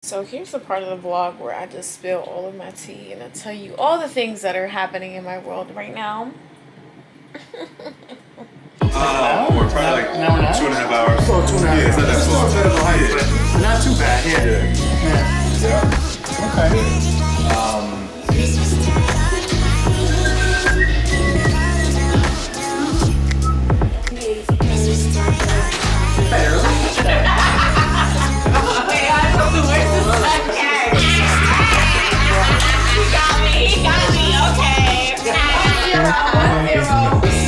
So here's the part of the vlog where I just spill all of my tea and I tell you all the things that are happening in my world right now. We're probably like 2.5 hours. Oh, 2.5 Yeah, it's not that Still a bit of a hike, but not too bad. He got me, okay.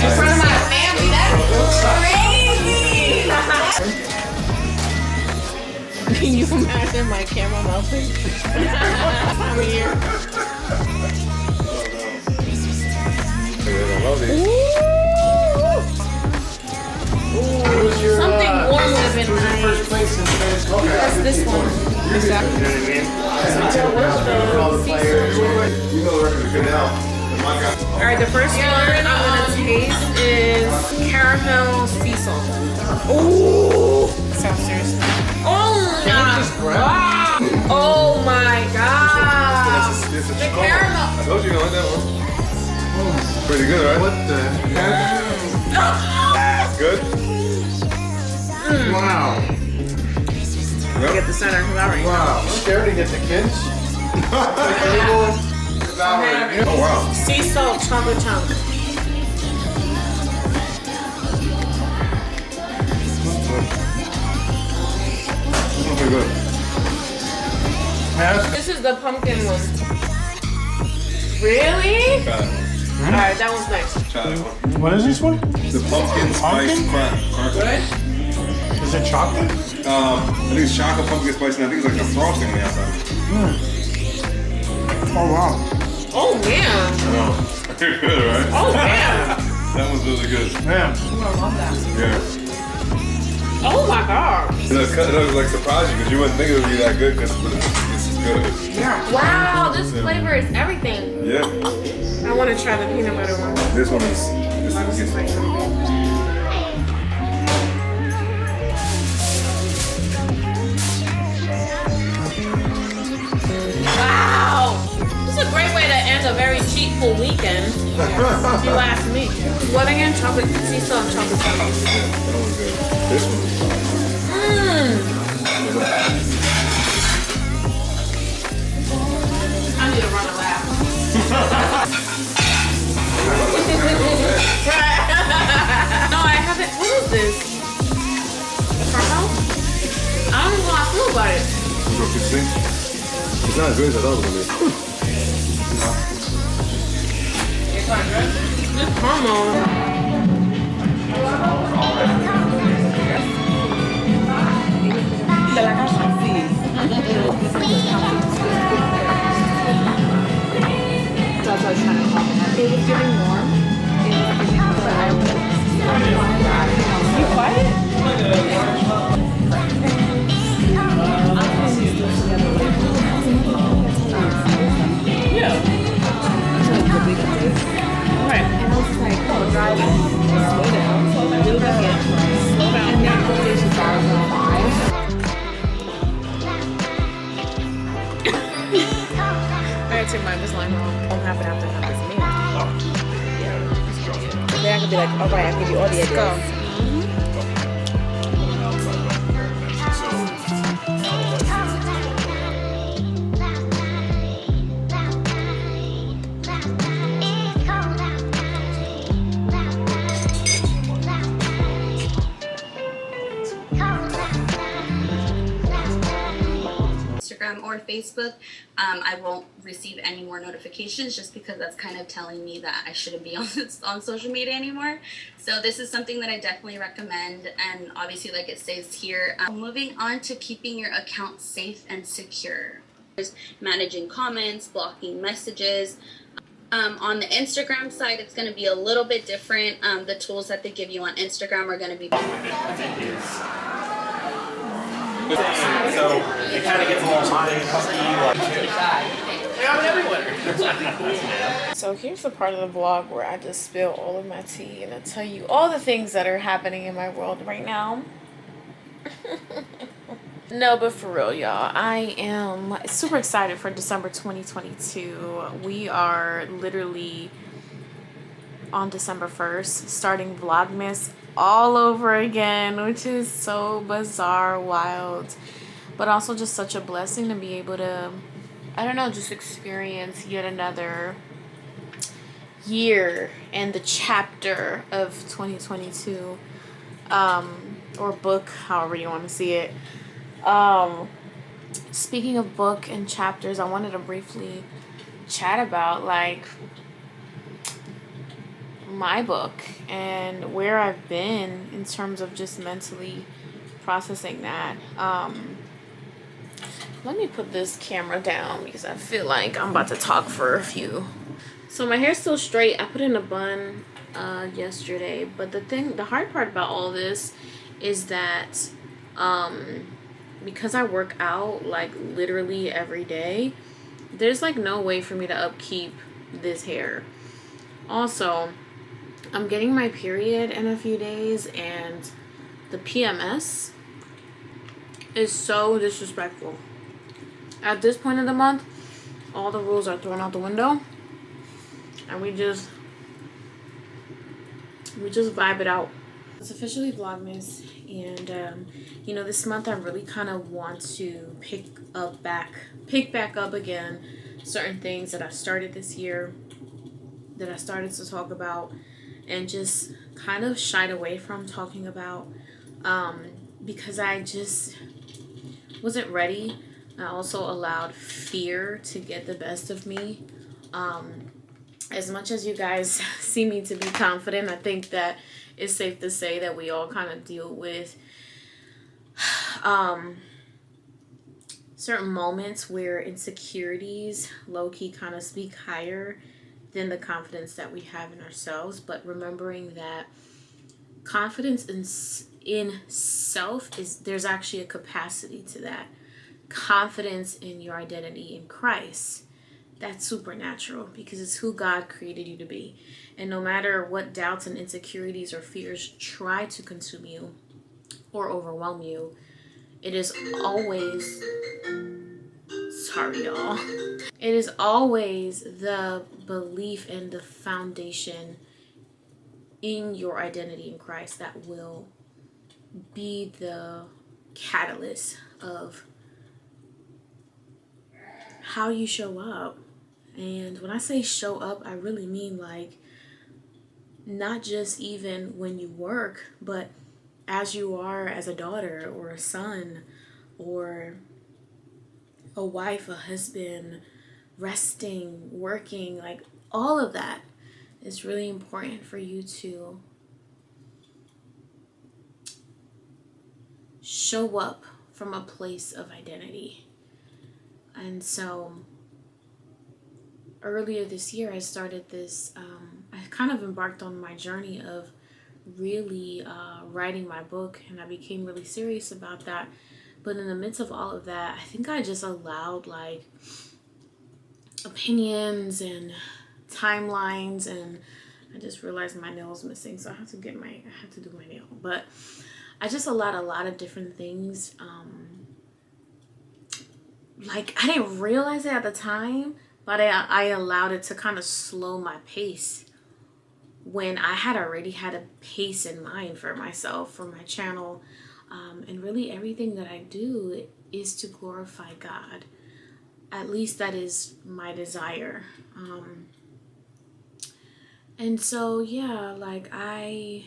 In front of my family, that's crazy. Can you imagine my camera melting? Time of year. Something warm would have been nice. That's this one. Exactly. You know the record is good now. Alright, the first one I'm gonna taste is caramel sea salt. Ooh! So seriously. Oh my god! Oh my god! The caramel! I told you you like that one. Pretty good, right? What the heck? Good? Wow. Get the center devouring. Wow. Scared to get the kids? Oh wow. Sea salt chocolate chunk. Pretty good. This is the pumpkin one. Really? Try that one. Alright, that one's nice. Try that one. What is this one? The pumpkin spice cracker. Is it chocolate? I think it's chocolate pumpkin spice, and I think it's like a frosting on the outside. Oh wow. Oh man. I know. Pretty good, right? Oh man. That was really good. Man. I love that. Yeah. Oh my god. It was like surprised you because you wouldn't think it would be that good because it's good. Yeah. Wow, this flavor is everything. Yeah. I want to try the peanut butter one. This one is. Wow! This is a great way to end a very cheapful weekend. If you ask me. What again? Chocolate sea salt and chocolate chunk. That one's good. This one is I need to run a lap. No, I haven't. What is this? Caramel? I don't know how I feel about it. It's not as good as I thought it was going to be. This caramel. It was getting warm. You quiet? Yeah. Right. And I was just like, oh, driving. Slow down. Slow down. Slow down. And then the station started on 5. I gotta take my Invisalign wrong. Don't happen after I have this meal. Yeah. Then I could be like, alright, I'll give you all the ideas. Go. Instagram or Facebook, I won't receive any more notifications just because that's kind of telling me that I shouldn't be on social media anymore. So this is something that I definitely recommend, and obviously like it says here, moving on to keeping your account safe and secure. Managing comments, blocking messages. On the Instagram side, it's going to be a little bit different. The tools that they give you on Instagram are going to be So it kind of gets a little So here's the part of the vlog where I just spill all of my tea and I tell you all the things that are happening in my world right now. No, but for real, y'all, I am super excited for December 2022. We are literally on December 1st starting vlogmas all over again, which is so bizarre, wild, but also just such a blessing to be able to, I don't know, just experience yet another year and the chapter of 2022, or book, however you want to see it. Speaking of book and chapters, I wanted to briefly chat about like my book and where I've been in terms of just mentally processing that. Let me put this camera down because I feel like I'm about to talk for a few. So my hair's still straight. I put in a bun yesterday, but the hard part about all this is that because I work out like literally every day, there's like no way for me to upkeep this hair. Also, I'm getting my period in a few days, and the PMS is so disrespectful. At this point of the month, all the rules are thrown out the window, and we just vibe it out. It's officially Vlogmas, and you know, this month I really kind of want to pick back up again certain things that I started this year, that I started to talk about, and just kind of shied away from talking about, because I just wasn't ready. I also allowed fear to get the best of me. As much as you guys see me to be confident, I think that it's safe to say that we all kind of deal with certain moments where insecurities low-key kind of speak higher than the confidence that we have in ourselves. But remembering that confidence in self there's actually a capacity to that. Confidence in your identity in Christ, that's supernatural because it's who God created you to be. And no matter what doubts and insecurities or fears try to consume you or overwhelm you, it is always, sorry y'all, it is always the belief and the foundation in your identity in Christ that will be the catalyst of how you show up. And when I say show up, I really mean like not just even when you work, but as you are as a daughter or a son or a wife, a husband, resting, working, like all of that is really important for you to show up from a place of identity. And so earlier this year I started this, I kind of embarked on my journey of really writing my book, and I became really serious about that. But in the midst of all of that, I think I just allowed like opinions and timelines, and I just realized my nail's missing, so I have to do my nail. But I just allowed a lot of different things. Like I didn't realize it at the time, but I allowed it to kind of slow my pace when I had already had a pace in mind for myself, for my channel, and really everything that I do is to glorify God. At least that is my desire. And so yeah, like I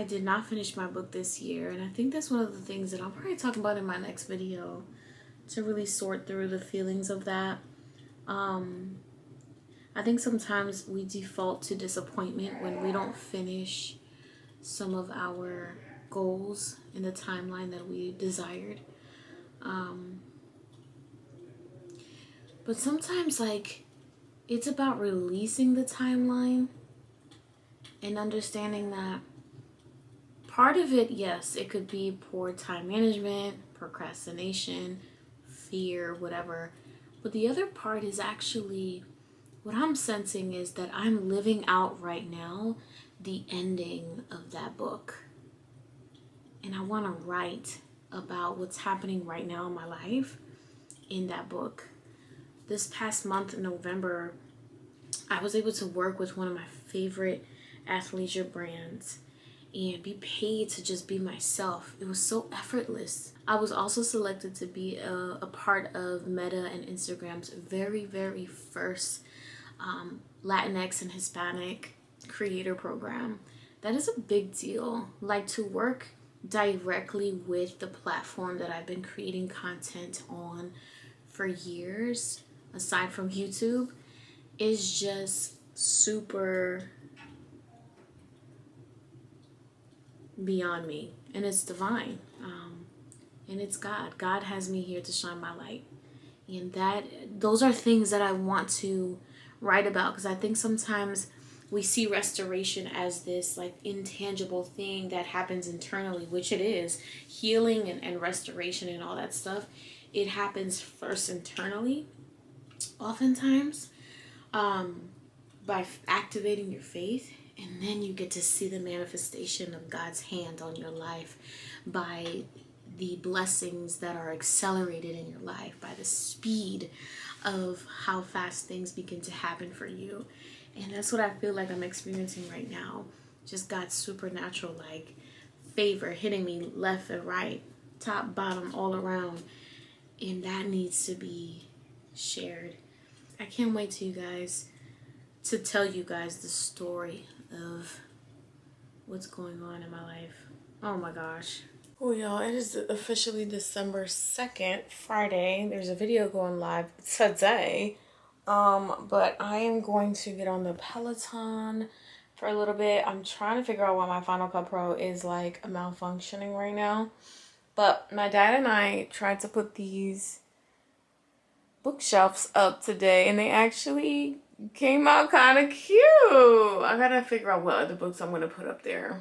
did not finish my book this year, and I think that's one of the things that I'll probably talk about in my next video, to really sort through the feelings of that. I think sometimes we default to disappointment when we don't finish some of our goals in the timeline that we desired. But sometimes like it's about releasing the timeline and understanding that part of it, yes, it could be poor time management, procrastination, fear, whatever. But the other part is actually, what I'm sensing is that I'm living out right now the ending of that book. and I want to write about what's happening right now in my life in that book. This past month in November, I was able to work with one of my favorite athleisure brands and be paid to just be myself. It was so effortless. I was also selected to be a part of Meta and Instagram's very, very first Latinx and Hispanic creator program. That is a big deal. Like, to work directly with the platform that I've been creating content on for years, aside from YouTube, is just super beyond me, and it's divine, and it's God has me here to shine my light, and those are things that I want to write about, because I think sometimes we see restoration as this like intangible thing that happens internally, which it is. Healing and restoration and all that stuff, it happens first internally oftentimes, by activating your faith. And then you get to see the manifestation of God's hand on your life by the blessings that are accelerated in your life, by the speed of how fast things begin to happen for you. And that's what I feel like I'm experiencing right now. Just God's supernatural like favor hitting me left and right, top, bottom, all around. And that needs to be shared. I can't wait to tell you guys the story of what's going on in my life. Oh my gosh. Oh y'all, it is officially December 2nd, Friday. There's a video going live today. But I am going to get on the Peloton for a little bit. I'm trying to figure out why my Final Cut Pro is like malfunctioning right now. But my dad and I tried to put these bookshelves up today, and they actually came out kind of cute. I gotta figure out what other books I'm gonna put up there.